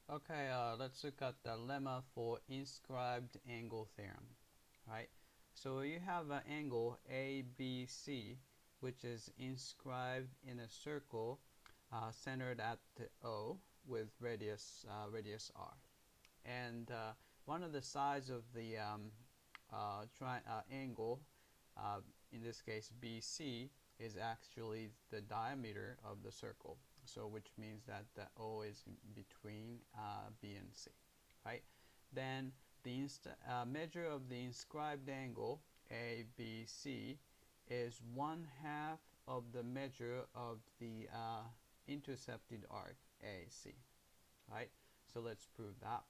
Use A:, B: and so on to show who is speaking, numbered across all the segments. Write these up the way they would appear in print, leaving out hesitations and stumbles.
A: Okay, let's look at the lemma for inscribed angle theorem. Right? So you have an angle ABC, which is inscribed in a circle centered at the O with radius R. And one of the sides of the angle, uh, in this case BC, is actually the diameter of the circle. So which means that the O is between B and C, right? Then the measure of the inscribed angle ABC is 1/2 of the measure of the intercepted arc AC, right? So let's prove that.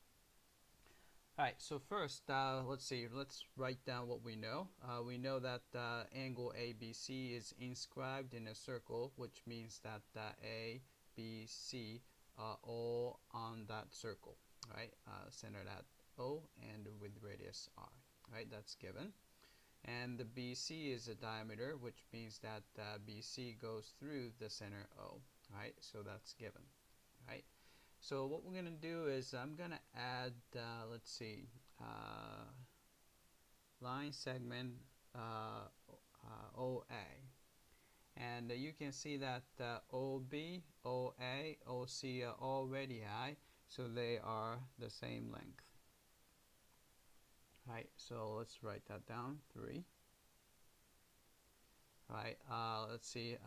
A: Alright, so first, let's write down what we know. We know that angle ABC is inscribed in a circle, which means that A, B, C are all on that circle, right? Centered at O and with radius R, right? That's given. And the BC is a diameter, which means that BC goes through the center O, right? So that's given, right? So what we're going to do is I'm going to add, line segment OA. And you can see that OB, OA, OC are all radii, so they are the same length. Right, so let's write that down, 3. Right, let's see,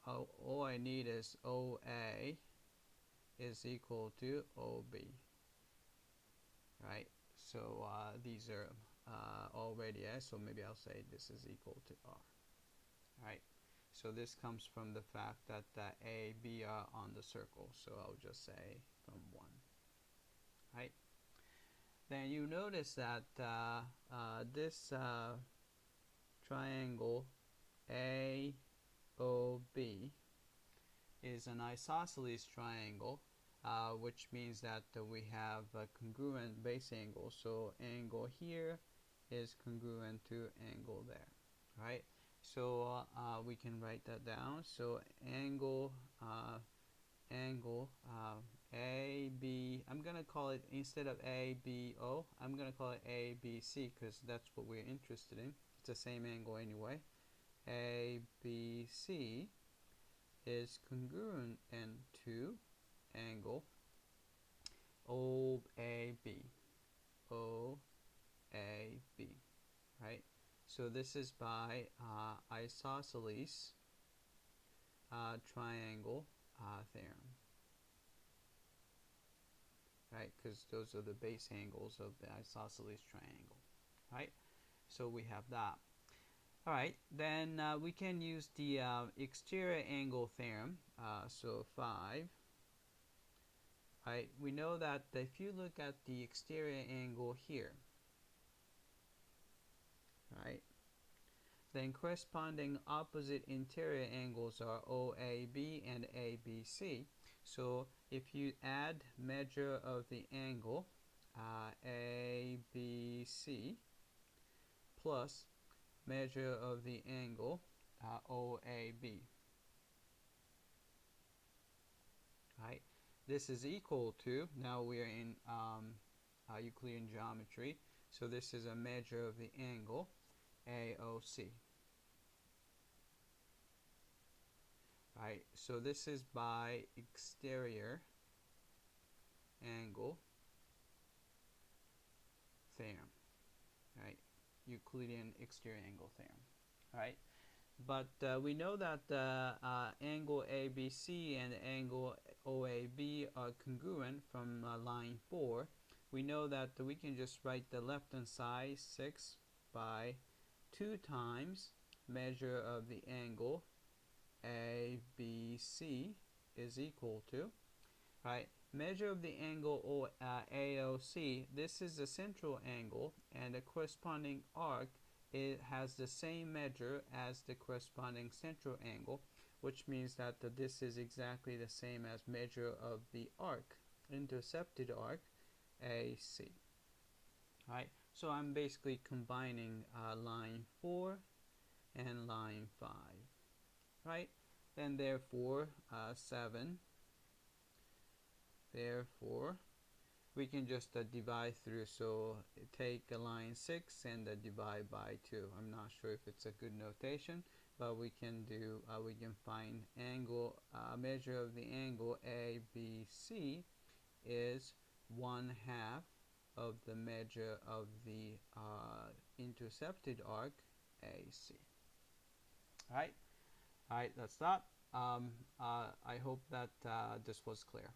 A: all I need is OA is equal to OB. Right, so these are all radii, so maybe I'll say this is equal to R. Right, so this comes from the fact that A, B are on the circle, so I'll just say from 1. Right, then you notice that this triangle AOB is an isosceles triangle, which means that we have a congruent base angle. So angle here is congruent to angle there, right? So we can write that down. So angle AB, I'm gonna call it, instead of ABO, I'm gonna call it ABC because that's what we're interested in. It's the same angle anyway. ABC is congruent to angle OAB. OAB, right? So this is by isosceles triangle theorem, right? Because those are the base angles of the isosceles triangle, right? So we have that. Alright, then we can use the exterior angle theorem, so 5. Right, we know that if you look at the exterior angle here, right, then corresponding opposite interior angles are OAB and ABC. So if you add measure of the angle ABC plus measure of the angle OAB, right, this is equal to, now we are in Euclidean geometry, so this is a measure of the angle AOC. Right, so this is by exterior angle theorem, right? Euclidean exterior angle theorem, right? But we know that angle ABC and angle OAB are congruent from line 4. We know that we can just write the left hand side 6 by 2 times measure of the angle ABC is equal to, right, measure of the angle AOC. This is the central angle, and the corresponding arc, it has the same measure as the corresponding central angle, which means that this is exactly the same as measure of the arc, intercepted arc AC. Right, so I'm basically combining line 4 and line 5. Right, then therefore 7, therefore we can just divide through. So take a line 6 and divide by 2. I'm not sure if it's a good notation, but we can do we can find angle measure of the angle ABC is 1/2 of the measure of the intercepted arc AC. All right, that's that. I hope that this was clear.